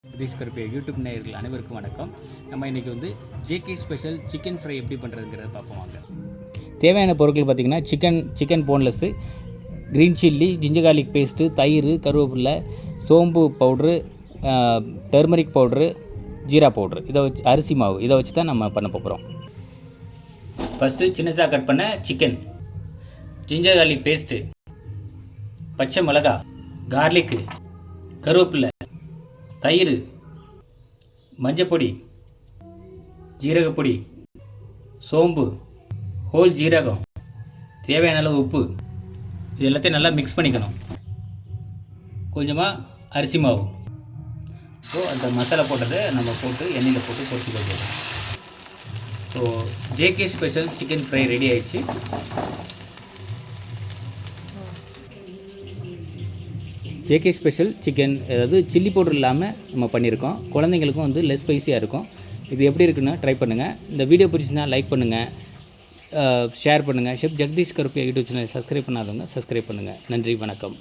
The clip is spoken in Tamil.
ஜெகதீஷ் கருப்பியா யூடியூப் நேயர்கள் அனைவருக்கும் வணக்கம். நம்ம இன்றைக்கி வந்து ஜேகே ஸ்பெஷல் சிக்கன் ஃப்ரை எப்படி பண்ணுறதுங்கிறத பார்ப்போம் வாங்க. தேவையான பொருட்கள் பார்த்திங்கன்னா chicken boneless, green chilli, ginger garlic paste, தயிர், கருவேப்பிலை, சோம்பு powder, turmeric powder, jeera powder, இதை வச்சு அரிசி மாவு இதை வச்சு தான் நம்ம பண்ண போகிறோம். ஃபஸ்ட்டு சின்னதாக கட் பண்ண சிக்கன், ஜிஞ்சர் கார்லிக் பேஸ்ட்டு, பச்சை மிளகா, கார்லிக்கு, கருவேப்பிலை, தயிர், மஞ்சப்பொடி, ஜீரகப்பொடி, சோம்பு, ஹோல் ஜீரகம், தேவையான அளவு உப்பு, இது எல்லாத்தையும் நல்லா மிக்ஸ் பண்ணிக்கணும். கொஞ்சமாக அரிசி மாவு. ஸோ அந்த மசாலா போட்டதை நம்ம போட்டு எண்ணெயில் போட்டு பொரிச்சு வைக்கணும். So JK special chicken fry ready ஆயிடுச்சு. ஜேகே ஸ்பெஷல் சிக்கன், அதாவது சில்லி பவுடர் இல்லாமல் நம்ம பண்ணியிருக்கோம். குழந்தைங்களுக்கும் வந்து லெஸ் ஸ்பைஸியாக இருக்கும். இது எப்படி இருக்குன்னு ட்ரை பண்ணுங்கள். இந்த வீடியோ பிடிச்சினா லைக் பண்ணுங்கள், ஷேர் பண்ணுங்கள். Chef Jagadish Karuppiah YouTube channel subscribe பண்ணாதவங்க சப்ஸ்கிரைப் பண்ணுங்கள். நன்றி, வணக்கம்.